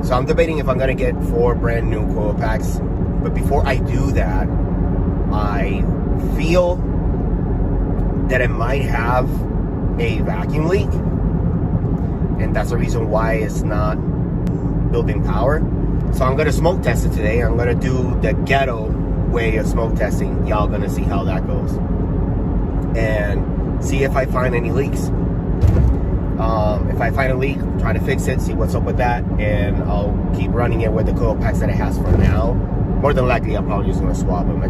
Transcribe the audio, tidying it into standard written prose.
So I'm debating if I'm gonna get 4 brand new coil packs. But before I do that, I feel that it might have a vacuum leak, and that's the reason why it's not building power. So I'm gonna smoke test it today. I'm gonna do the ghetto way of smoke testing. Y'all gonna see how that goes and see if I find any leaks. If I find a leak, try to fix it, see what's up with that, and I'll keep running it with the coil packs that it has for now. More than likely, I'm probably just gonna swap them.